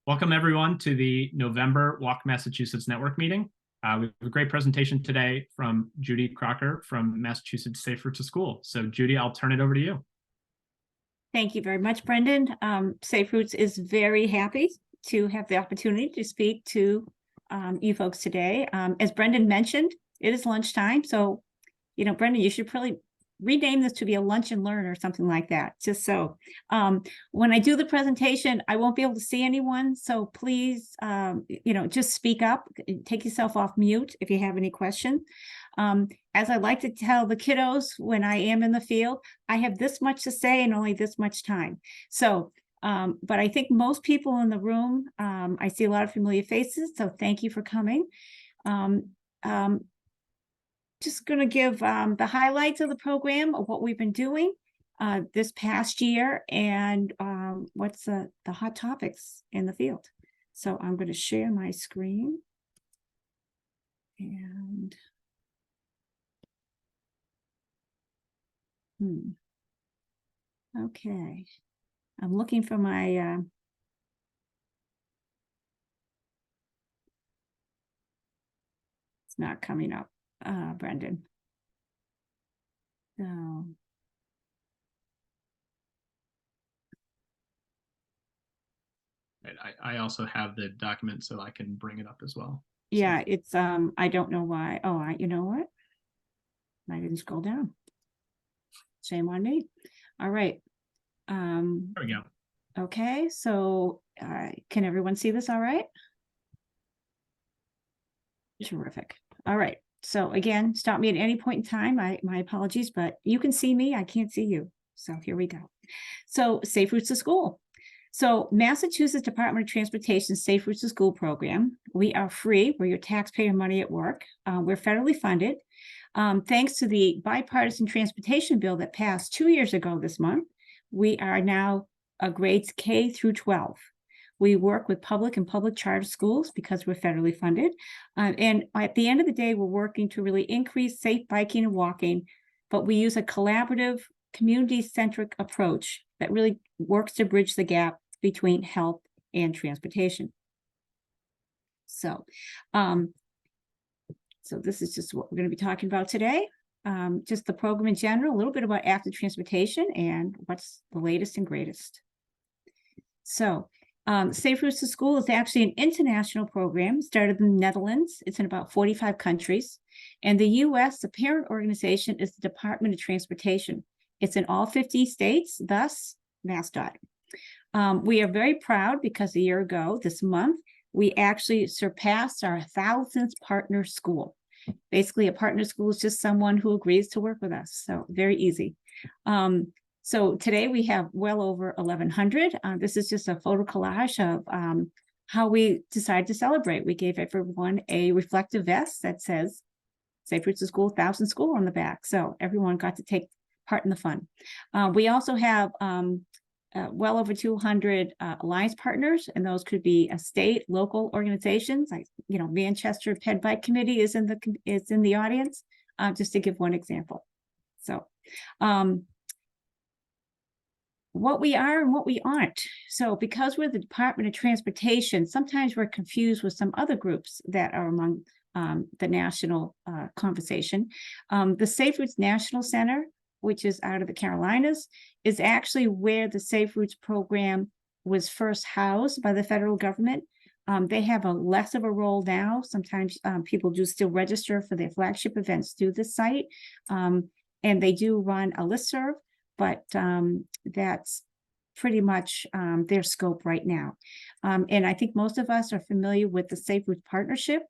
Welcome everyone to the November Walk Massachusetts Network meeting. We have a great presentation today from Judy Crocker from Massachusetts Safe Routes to School. So Judy, I'll turn it over to you. Thank you very much, Brendan. Safe Routes is very happy to have the opportunity to speak to you folks today. As Brendan mentioned, it is lunchtime. So, Brendan, you should probably rename this to be a lunch and learn or something like that. Just so when I do the presentation, I won't be able to see anyone. So please, just speak up, take yourself off mute if you have any questions. As I like to tell the kiddos when I am in the field, I have this much to say and only this much time. So, but I think most people in the room, I see a lot of familiar faces. So thank you for coming. Just going to give the highlights of the program of what we've been doing this past year and what's the hot topics in the field. So I'm going to share my screen. And okay, I'm looking for my it's not coming up. Brendan. So I also have the document so I can bring it up as well. Yeah, it's I don't know why. Oh, you know what? I didn't scroll down. Shame on me. All right. There we go. Okay, so can everyone see this all right? Terrific. All right. So again, stop me at any point in time. My apologies, but you can see me. I can't see you. So here we go. So Safe Routes to School. So Massachusetts Department of Transportation Safe Routes to School program. We are free. We're your taxpayer money at work. We're federally funded. Thanks to the bipartisan transportation bill that passed 2 years ago this month, we are now grades K through 12. We work with public and public charter schools because we're federally funded. And at the end of the day, we're working to really increase safe biking and walking, but we use a collaborative, community-centric approach that really works to bridge the gap between health and transportation. So, this is just what we're going to be talking about today. Just the program in general, a little bit about active transportation and what's the latest and greatest. So, Safe Routes to School is actually an international program started in the Netherlands. It's in about 45 countries. And the US, the parent organization, is the Department of Transportation. It's in all 50 states, thus MassDOT. We are very proud because a year ago, this month, we actually surpassed our 1,000th partner school. Basically, a partner school is just someone who agrees to work with us. So very easy. So today we have well over 1,100. This is just a photo collage of how we decided to celebrate. We gave everyone a reflective vest that says Safe Routes to School, 1,000 School on the back. So everyone got to take part in the fun. We also have well over 200 alliance partners, and those could be state, local organizations. Like Manchester Ped Bike Committee is in the audience, just to give one example. So. What we are and what we aren't. So because we're the Department of Transportation, sometimes we're confused with some other groups that are among the national conversation. The Safe Routes National Center, which is out of the Carolinas, is actually where the Safe Routes program was first housed by the federal government. They have a less of a role now. Sometimes people do still register for their flagship events through the site. And they do run a listserv, but that's pretty much their scope right now. And I think most of us are familiar with the Safe Routes Partnership.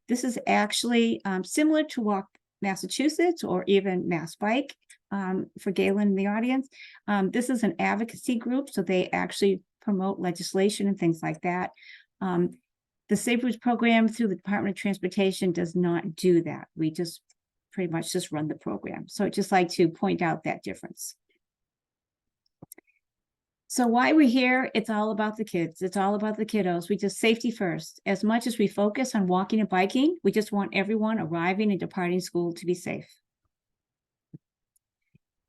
This is actually similar to Walk Massachusetts or even Mass Bike for Galen in the audience. This is an advocacy group, so they actually promote legislation and things like that. The Safe Routes program through the Department of Transportation does not do that. We just pretty much just run the program. So I'd just like to point out that difference. So why we're here, it's all about the kids. It's all about the kiddos. We just safety first. As much as we focus on walking and biking, we just want everyone arriving and departing school to be safe.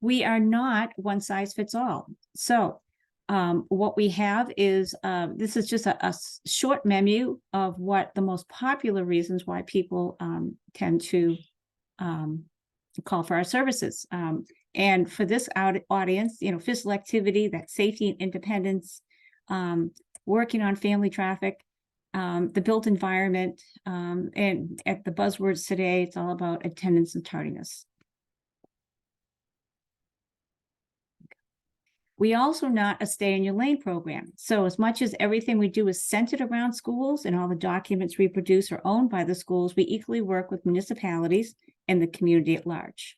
We are not one size fits all. So What we have is, this is just a short menu of what the most popular reasons why people tend to call for our services. And for this audience, physical activity, that safety and independence, working on family traffic, the built environment, and at the buzzwords today, it's all about attendance and tardiness. We also not a stay in your lane program. So as much as everything we do is centered around schools and all the documents we produce are owned by the schools, we equally work with municipalities and the community at large.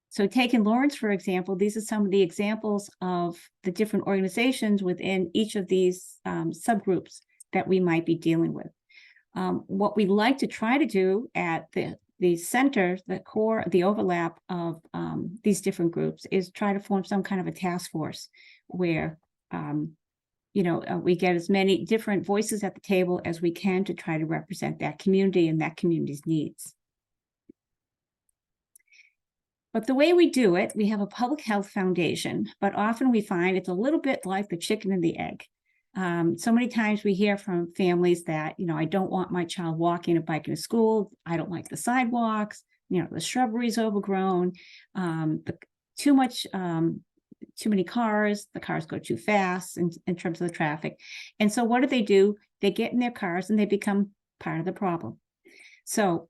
So taking Lawrence, for example, these are some of the examples of the different organizations within each of these subgroups that we might be dealing with. What we like to try to do at the center, the core, the overlap of these different groups is try to form some kind of a task force where, we get as many different voices at the table as we can to try to represent that community and that community's needs. But the way we do it, we have a public health foundation, but often we find it's a little bit like the chicken and the egg. So many times we hear from families that, I don't want my child walking or biking to school. I don't like the sidewalks, the shrubbery's overgrown, too many cars, the cars go too fast in terms of the traffic. And so what do? They get in their cars and they become part of the problem. So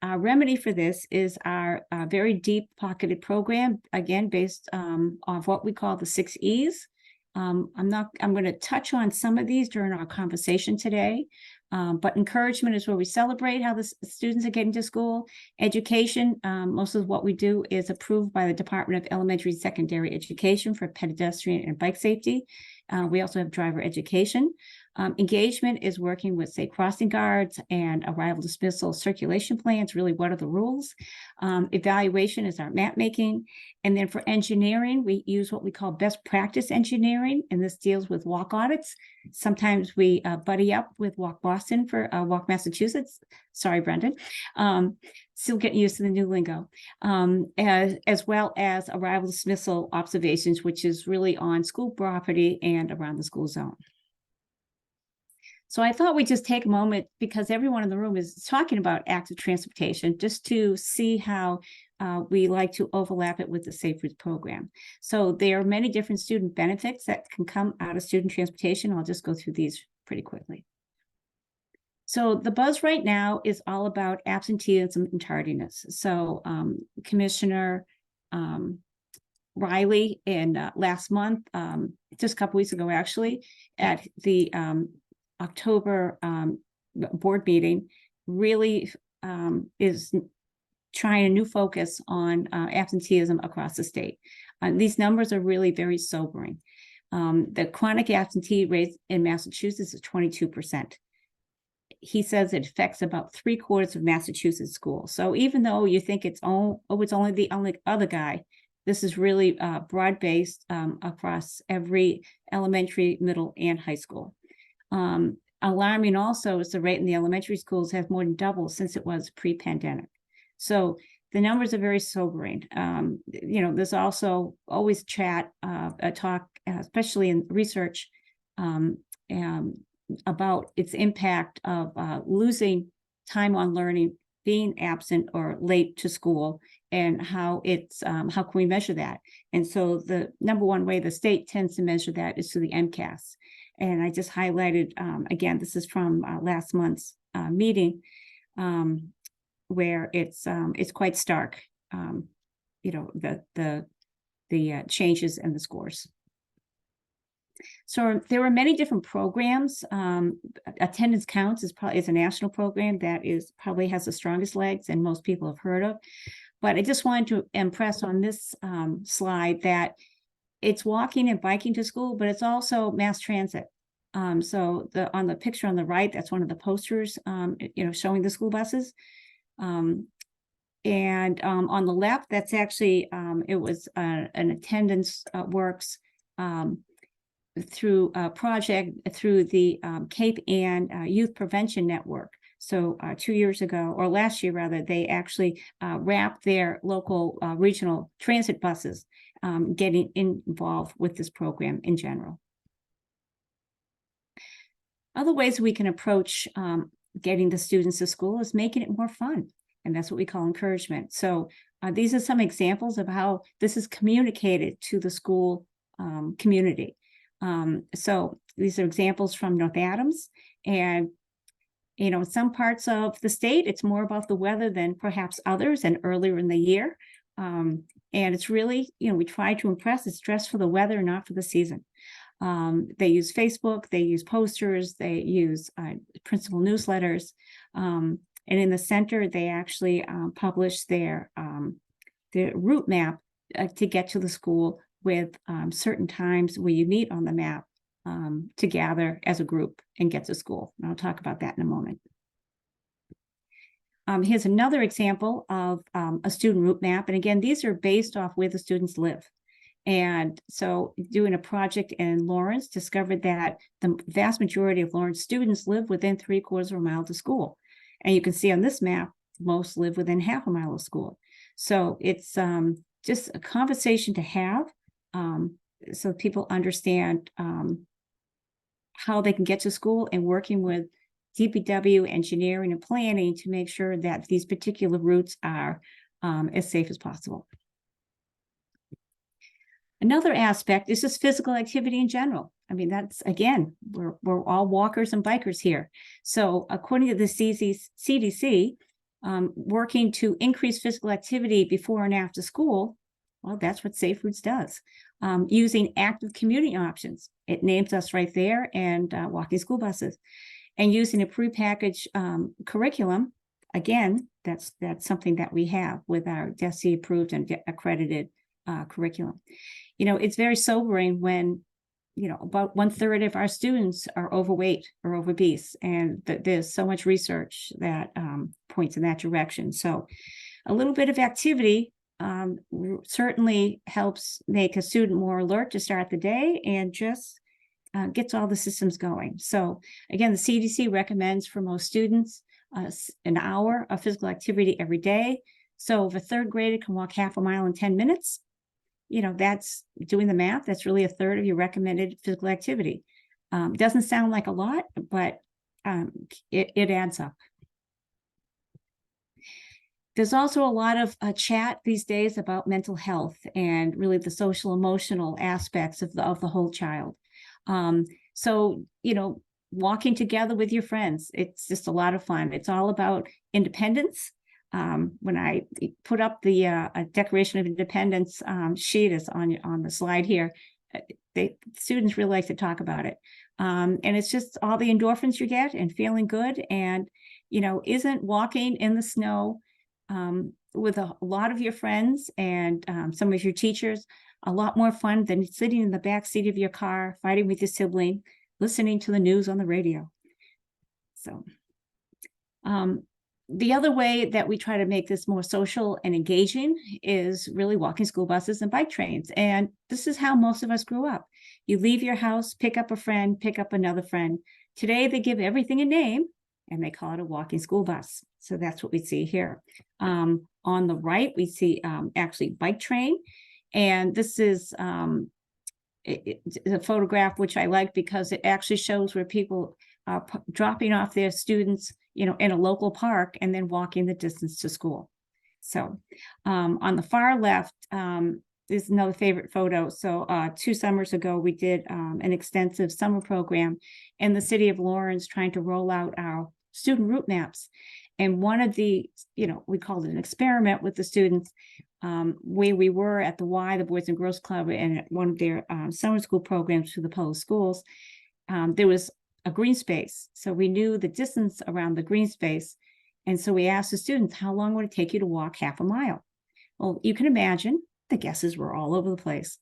our remedy for this is our very deep pocketed program, again, based on what we call the 6 E's. I'm going to touch on some of these during our conversation today, but encouragement is where we celebrate how the students are getting to school. Education, most of what we do is approved by the Department of Elementary and Secondary Education for pedestrian and bike safety. We also have driver education. Engagement is working with, say, crossing guards and arrival dismissal circulation plans. Really, what are the rules? Evaluation is our map making. And then for engineering, we use what we call best practice engineering, and this deals with walk audits. Sometimes we buddy up with Walk Boston for Walk Massachusetts. Sorry, Brendan. Still getting used to the new lingo. As well as arrival dismissal observations, which is really on school property and around the school zone. So I thought we'd just take a moment, because everyone in the room is talking about active transportation, just to see how we like to overlap it with the Safe Routes program. So there are many different student benefits that can come out of student transportation. I'll just go through these pretty quickly. So the buzz right now is all about absenteeism and tardiness. So Commissioner Riley last month, just a couple weeks ago, actually, at the October board meeting, really is trying a new focus on absenteeism across the state. These numbers are really very sobering. The chronic absentee rate in Massachusetts is 22%. He says it affects about 3/4 of Massachusetts schools. So even though you think it's only the only other guy, this is really broad-based across every elementary, middle, and high school. Alarming also is the rate in the elementary schools has more than doubled since it was pre-pandemic. So the numbers are very sobering. There's also always talk, especially in research, about its impact of losing time on learning, being absent or late to school, and how can we measure that? And so the number one way the state tends to measure that is through the MCAS. And I just highlighted, again, this is from last month's meeting, where it's quite stark, the changes in the scores. So there are many different programs. Attendance Counts is a national program that probably has the strongest legs and most people have heard of. But I just wanted to impress on this slide that it's walking and biking to school, but it's also mass transit. So on the picture on the right, that's one of the posters, showing the school buses. And on the left, that's actually, it was an attendance works through a project through the Cape Ann Youth Prevention Network. So 2 years ago, or last year rather, they actually wrapped their local regional transit buses getting involved with this program in general. Other ways we can approach getting the students to school is making it more fun. And that's what we call encouragement. So these are some examples of how this is communicated to the school community. So these are examples from North Adams. And, you know, in some parts of the state, it's more about the weather than perhaps others and earlier in the year. And it's really, you know, we try to impress, it's dressed for the weather, not for the season. They use Facebook, they use posters, they use principal newsletters. And in the center, they actually publish their route map to get to the school with certain times where you meet on the map to gather as a group and get to school. And I'll talk about that in a moment. Here's another example of a student route map. And again, these are based off where the students live. And so doing a project in Lawrence discovered that the vast majority of Lawrence students live within 3/4 of a mile to school. And you can see on this map, most live within 1/2 a mile of school. So it's just a conversation to have so people understand how they can get to school, and working with DPW, engineering, and planning to make sure that these particular routes are as safe as possible. Another aspect is just physical activity in general. I mean, that's, again, we're all walkers and bikers here. So according to the CDC, working to increase physical activity before and after school, well, that's what Safe Routes does. Using active commuting options. It names us right there, and walking school buses. And using a prepackaged curriculum, again, that's something that we have with our DESE-approved and accredited curriculum. You know, it's very sobering when, you know, about 1/3 of our students are overweight or obese, and there's so much research that points in that direction. So a little bit of activity certainly helps make a student more alert to start the day, and just gets all the systems going. So again, the CDC recommends for most students an hour of physical activity every day. So if a 3rd grader can walk 1/2 a mile in 10 minutes, you know, that's doing the math, that's really 1/3 of your recommended physical activity. Doesn't sound like a lot, but it adds up. There's also a lot of chat these days about mental health and really the social emotional aspects of the whole child. So, you know, walking together with your friends, it's just a lot of fun. It's all about independence. When I put up the Declaration of Independence sheet is on the slide here, students really like to talk about it. And it's just all the endorphins you get and feeling good. And, you know, isn't walking in the snow with a lot of your friends and some of your teachers a lot more fun than sitting in the back seat of your car, fighting with your sibling, listening to the news on the radio? So the other way that we try to make this more social and engaging is really walking school buses and bike trains. And this is how most of us grew up. You leave your house, pick up a friend, pick up another friend. Today, they give everything a name, and they call it a walking school bus. So that's what we see here. On the right, we see actually bike train. And this is a photograph which I like because it actually shows where people are dropping off their students, you know, in a local park and then walking the distance to school. So on the far left is another favorite photo. So 2 summers ago, we did an extensive summer program in the city of Lawrence trying to roll out our student route maps. And one of the, you know, we called it an experiment with the students, where we were at the Y, the Boys and Girls Club, and at one of their summer school programs for the public schools, there was a green space. So we knew the distance around the green space. And so we asked the students, how long would it take you to walk 1/2 a mile? Well, you can imagine the guesses were all over the place.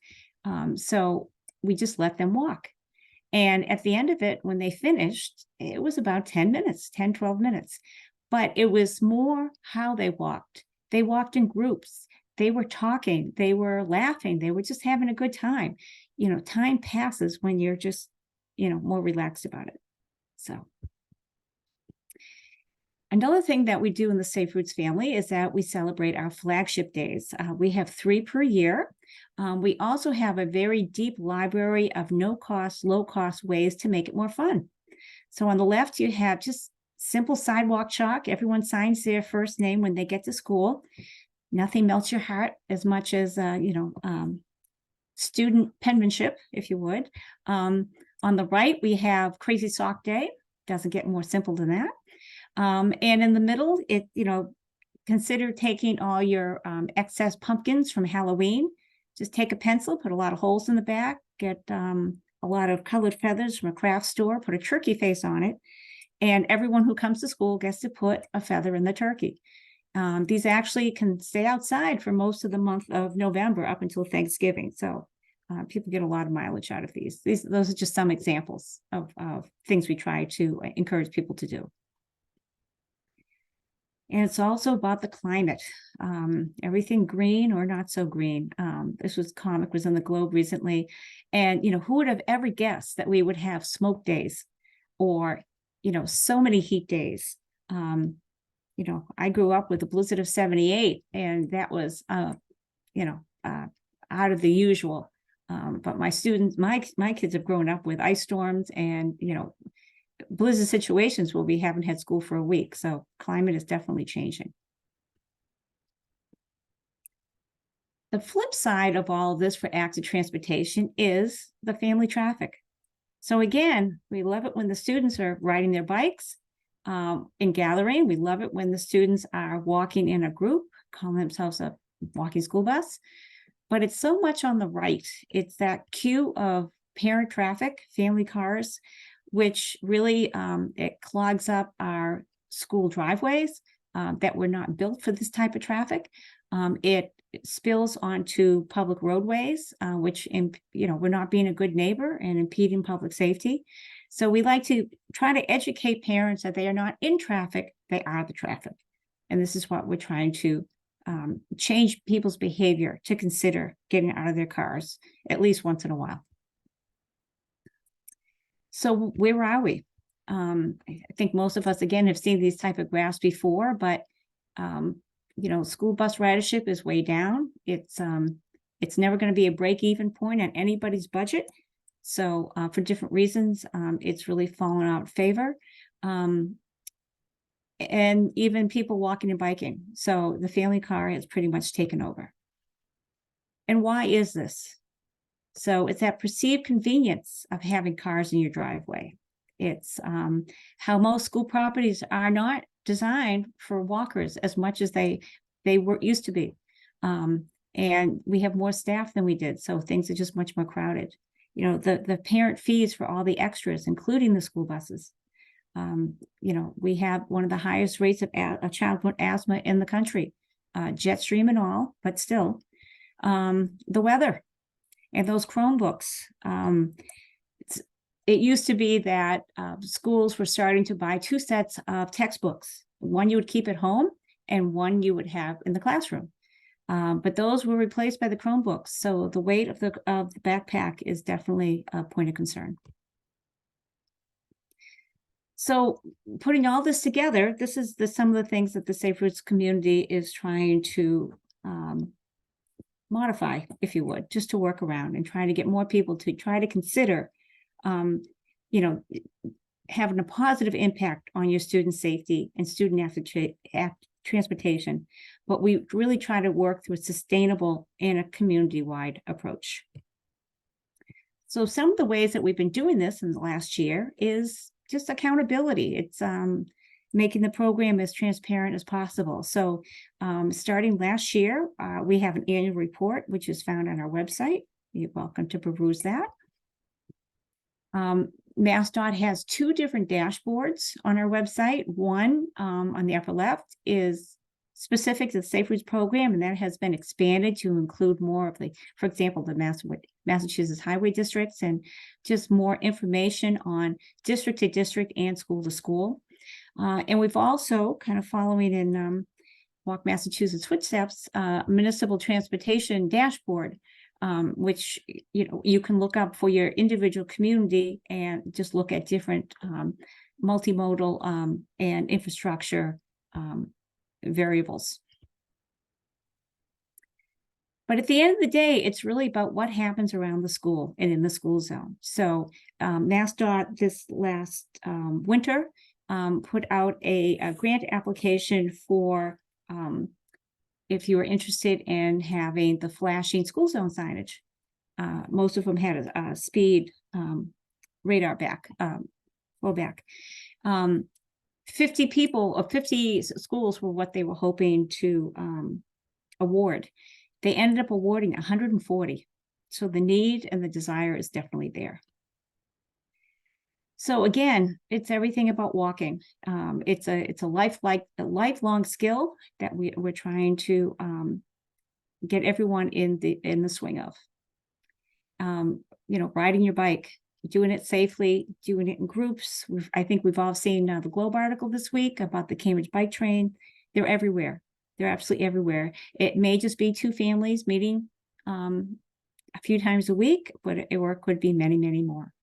So we just let them walk. And at the end of it, when they finished, it was about 10 minutes, 10, 12 minutes. But it was more how they walked. They walked in groups. They were talking. They were laughing. They were just having a good time. You know, time passes when you're just, you know, more relaxed about it. So another thing that we do in the Safe Routes family is that we celebrate our flagship days. We have 3 per year. We also have a very deep library of no-cost, low-cost ways to make it more fun. So on the left, you have just simple sidewalk chalk. Everyone signs their first name when they get to school. Nothing melts your heart as much as, student penmanship, if you would. On the right, we have Crazy Sock Day. Doesn't get more simple than that. And in the middle, consider taking all your excess pumpkins from Halloween. Just take a pencil, put a lot of holes in the back, get a lot of colored feathers from a craft store, put a turkey face on it, and everyone who comes to school gets to put a feather in the turkey. These actually can stay outside for most of the month of November up until Thanksgiving. So people get a lot of mileage out of these. Those are just some examples of things we try to encourage people to do. And it's also about the climate, everything green or not so green. This comic was in the Globe recently. And, who would have ever guessed that we would have smoke days or, so many heat days. I grew up with a blizzard of 78 and that was, out of the usual. But my students, my kids have grown up with ice storms and, blizzard situations where we haven't had school for a week. So climate is definitely changing. The flip side of all of this for active transportation is the family traffic. So again, we love it when the students are riding their bikes and gathering. We love it when the students are walking in a group, calling themselves a walking school bus. But it's so much on the right. It's that queue of parent traffic, family cars, which really it clogs up our school driveways that were not built for this type of traffic. It spills onto public roadways, which, we're not being a good neighbor and impeding public safety. So we like to try to educate parents that they are not in traffic, they are the traffic. And this is what we're trying to change people's behavior to consider getting out of their cars at least once in a while. So where are we? I think most of us, again, have seen these type of graphs before, but, school bus ridership is way down. It's never going to be a break-even point on anybody's budget. So for different reasons, it's really fallen out of favor. And even people walking and biking. So the family car has pretty much taken over. And why is this? So it's that perceived convenience of having cars in your driveway. It's how most school properties are not designed for walkers as much as they used to be. And we have more staff than we did. So things are just much more crowded. The parent fees for all the extras, including the school buses. We have one of the highest rates of childhood asthma in the country, jet stream and all, but still. The weather. And those Chromebooks, it used to be that schools were starting to buy 2 sets of textbooks. One you would keep at home and one you would have in the classroom. But those were replaced by the Chromebooks. So the weight of the backpack is definitely a point of concern. So putting all this together, this is some of the things that the Safe Routes community is trying to modify, if you would, just to work around and trying to get more people to try to consider, having a positive impact on your student safety and student transportation. But we really try to work through a sustainable and a community-wide approach. So some of the ways that we've been doing this in the last year is just accountability. It's making the program as transparent as possible. So starting last year, we have an annual report, which is found on our website. You're welcome to peruse that. MassDOT has 2 different dashboards on our website. One on the upper left is specific to the Safe Routes program, and that has been expanded to include more of for example, the Massachusetts highway districts and just more information on district to district and school to school. And we've also, kind of following in Walk Massachusetts footsteps, municipal transportation dashboard, which you can look up for your individual community and just look at different multimodal and infrastructure variables. But at the end of the day, it's really about what happens around the school and in the school zone. So MassDOT this last winter put out a grant application for if you were interested in having the flashing school zone signage. Most of them had a speed radar back, flowback. 50 people or 50 schools were what they were hoping to award. They ended up awarding 140. So the need and the desire is definitely there. So again, it's everything about walking. It's a lifelong skill that we're trying to get everyone in the swing of. Riding your bike, doing it safely, doing it in groups. I think we've all seen the Globe article this week about the Cambridge bike train. They're everywhere. They're absolutely everywhere. It may just be 2 families meeting a few times a week, but it could be many, many more.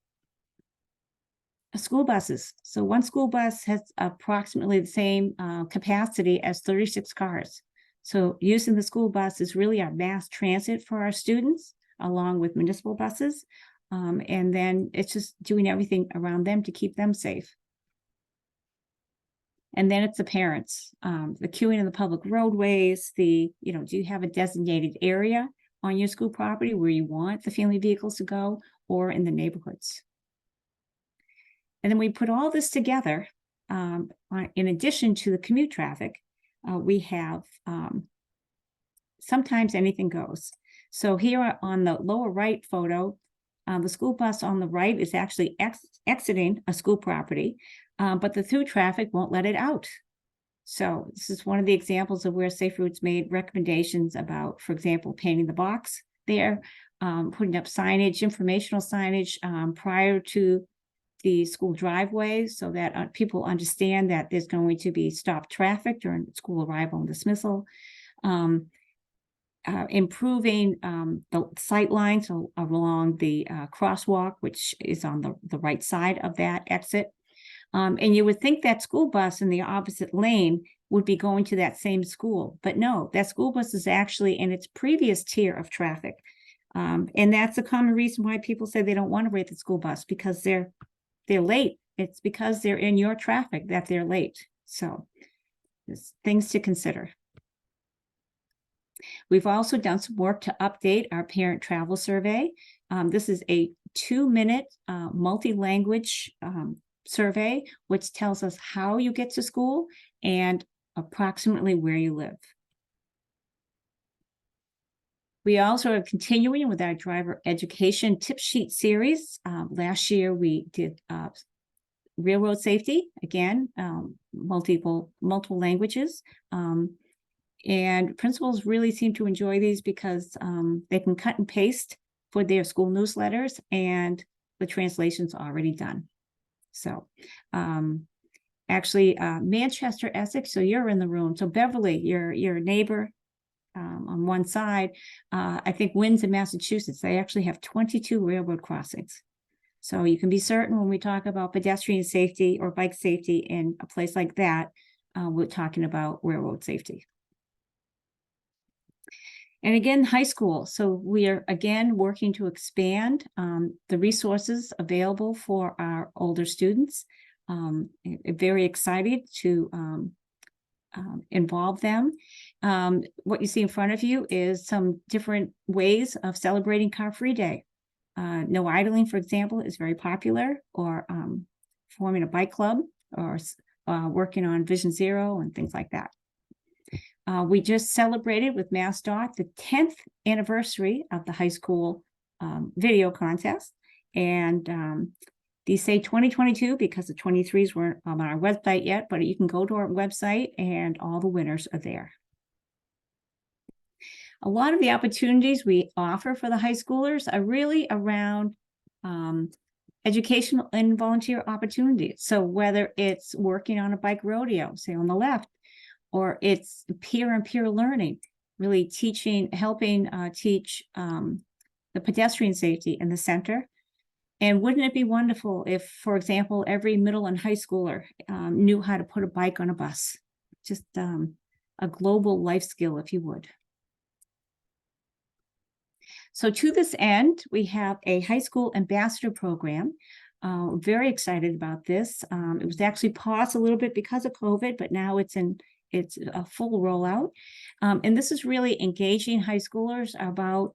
School buses. So one school bus has approximately the same capacity as 36 cars. So using the school bus is really our mass transit for our students, along with municipal buses. And then it's just doing everything around them to keep them safe. And then it's the parents, the queuing in the public roadways, do you have a designated area on your school property where you want the family vehicles to go, or in the neighborhoods? And then we put all this together. In addition to the commute traffic, we have sometimes anything goes. So here on the lower right photo, the school bus on the right is actually exiting a school property, but the through traffic won't let it out. So this is one of the examples of where Safe Routes made recommendations about, for example, painting the box there, putting up signage, informational signage prior to the school driveway, so that people understand that there's going to be stopped traffic during school arrival and dismissal. Improving the sight lines along the crosswalk, which is on the right side of that exit. And you would think that school bus in the opposite lane would be going to that same school, but no, that school bus is actually in its previous tier of traffic. And that's a common reason why people say they don't want to rate the school bus, because they're late. It's because they're in your traffic that they're late. So there's things to consider. We've also done some work to update our parent travel survey. This is a 2-minute multi-language survey, which tells us how you get to school and approximately where you live. We also are continuing with our driver education tip sheet series. Last year we did railroad safety, again, multiple languages. And principals really seem to enjoy these because they can cut and paste for their school newsletters, and the translation's already done. So actually Manchester, Essex, so you're in the room. So Beverly, your neighbor on one side, I think Windsor, Massachusetts, they actually have 22 railroad crossings. So you can be certain when we talk about pedestrian safety or bike safety in a place like that, we're talking about railroad safety. And again, high school. So we are, again, working to expand the resources available for our older students. Very excited to involve them. What you see in front of you is some different ways of celebrating Car-Free Day. No idling, for example, is very popular, or forming a bike club, or working on Vision Zero and things like that. We just celebrated with MassDOT the 10th anniversary of the high school video contest. And these say 2022 because the 23s weren't on our website yet, but you can go to our website and all the winners are there. A lot of the opportunities we offer for the high schoolers are really around educational and volunteer opportunities. So whether it's working on a bike rodeo, say on the left, or it's peer-on-peer learning, really helping teach the pedestrian safety in the center. And wouldn't it be wonderful if, for example, every middle and high schooler knew how to put a bike on a bus? Just a global life skill, if you would. So to this end, we have a high school ambassador program. Very excited about this. It was actually paused a little bit because of COVID, but now it's a full rollout. And this is really engaging high schoolers about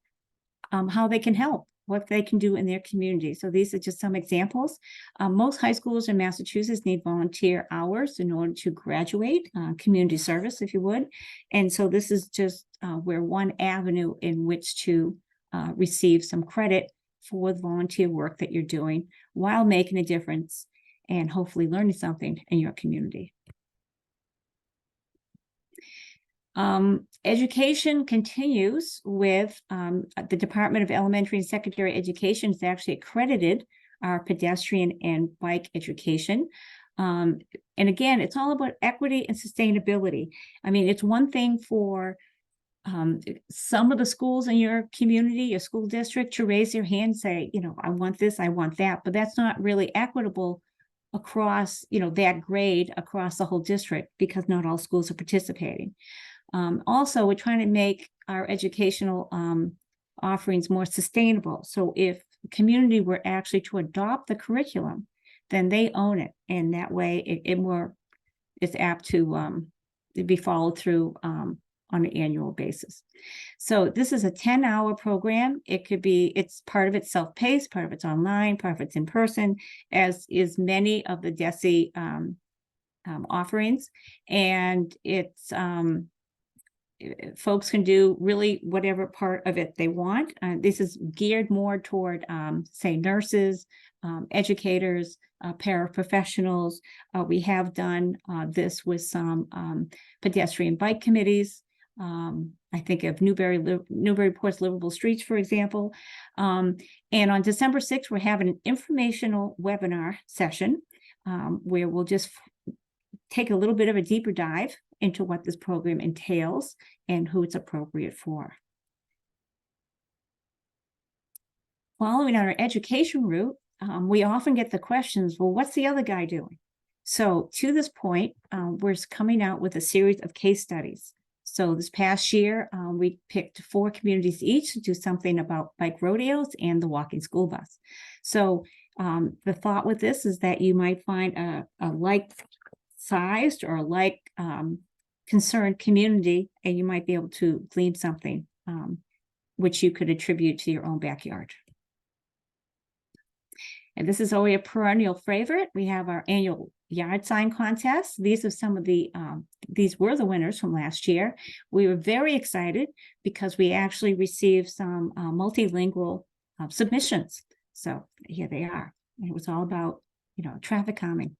how they can help, what they can do in their community. So these are just some examples. Most high schools in Massachusetts need volunteer hours in order to graduate, community service, if you would. And so this is just where one avenue in which to receive some credit for the volunteer work that you're doing while making a difference and hopefully learning something in your community. Education continues with the Department of Elementary and Secondary Education has actually accredited our pedestrian and bike education. And again, it's all about equity and sustainability. I mean, it's one thing for some of the schools in your community, your school district, to raise their hand and say, you know, I want this, I want that, but that's not really equitable across, you know, that grade across the whole district because not all schools are participating. Also, we're trying to make our educational offerings more sustainable. So if the community were actually to adopt the curriculum, then they own it. And that way it's apt to be followed through on an annual basis. So this is a 10-hour program. It's part of it's self-paced, part of it's online, part of it's in person, as is many of the DESE offerings. And it's folks can do really whatever part of it they want. This is geared more toward, say, nurses, educators, paraprofessionals. We have done this with some pedestrian bike committees. I think of Newburyport's Livable Streets, for example. And on December 6th, we're having an informational webinar session where we'll just take a little bit of a deeper dive into what this program entails and who it's appropriate for. Following on our education route, we often get the questions, well, what's the other guy doing? So to this point, we're coming out with a series of case studies. So this past year, we picked 4 communities each to do something about bike rodeos and the walking school bus. So the thought with this is that you might find a like-sized or like concerned community, and you might be able to glean something which you could attribute to your own backyard. And this is always a perennial favorite. We have our annual yard sign contest. These are some of these were the winners from last year. We were very excited because we actually received some multilingual submissions. So here they are. And it was all about, you know, traffic calming.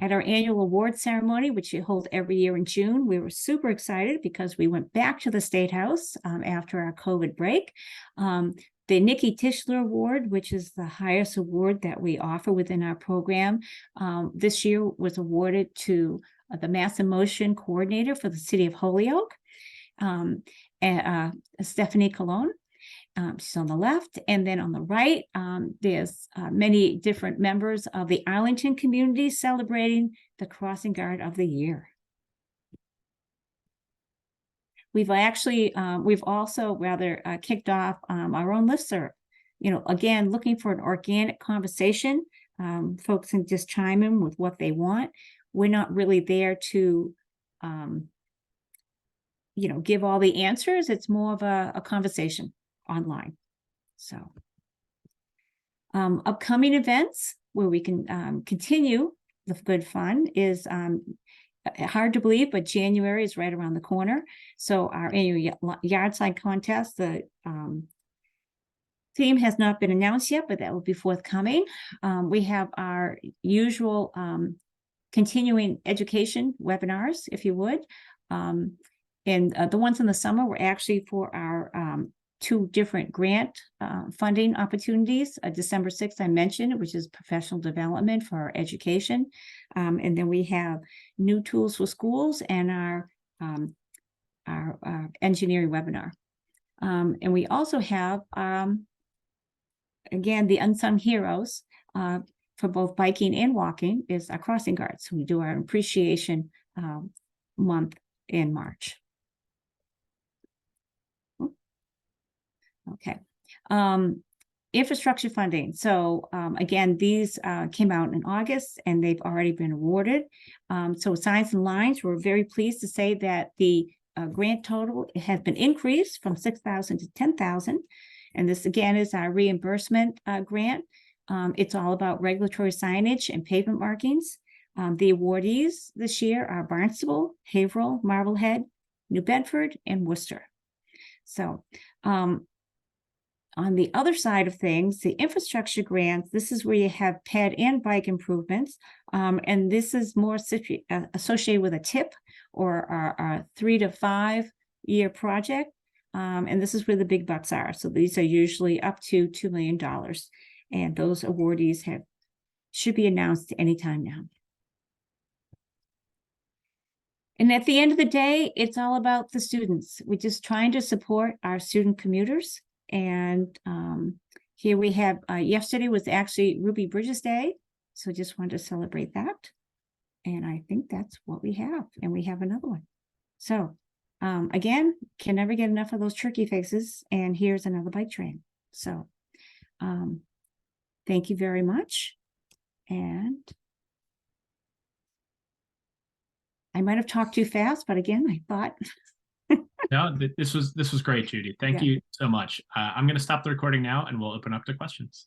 At our annual award ceremony, which we hold every year in June, we were super excited because we went back to the State House after our COVID break. The Nikki Tischler Award, which is the highest award that we offer within our program, this year was awarded to the Mass in Motion coordinator for the city of Holyoke, Stephanie Colon. She's on the left, and then on the right, there's many different members of the Arlington community celebrating the Crossing Guard of the Year. We've also kicked off our own listserv. You know, again, looking for an organic conversation. Folks can just chime in with what they want. We're not really there to, you know, give all the answers. It's more of a conversation online. So upcoming events where we can continue the good fun is hard to believe, but January is right around the corner. So our annual yard sign contest, the theme has not been announced yet, but that will be forthcoming. We have our usual continuing education webinars, if you would. And the ones in the summer were actually for our 2 different grant funding opportunities. December 6th, I mentioned, which is professional development for our education. And then we have new tools for schools and our engineering webinar. And we also have, again, the unsung heroes for both biking and walking is our crossing guards. We do our appreciation month in March. Okay. Infrastructure funding. So again, these came out in August and they've already been awarded. So Signs and Lines, we're very pleased to say that the grant total has been increased from 6,000 to 10,000. And this again is our reimbursement grant. It's all about regulatory signage and pavement markings. The awardees this year are Barnstable, Haverhill, Marblehead, New Bedford, and Worcester. So on the other side of things, the infrastructure grants, this is where you have ped and bike improvements. And this is more associated with a TIP or a 3 to 5 year project. And this is where the big bucks are. So these are usually up to $2 million. And those awardees should be announced anytime now. And at the end of the day, it's all about the students. We're just trying to support our student commuters. And here we have, yesterday was actually Ruby Bridges Day. So just wanted to celebrate that. And I think that's what we have. And we have another one. So again, can never get enough of those turkey faces. And here's another bike train. So thank you very much. And I might have talked too fast, but again, I thought. No, this was great, Judy. Thank you so much. I'm going to stop the recording now and we'll open up to questions.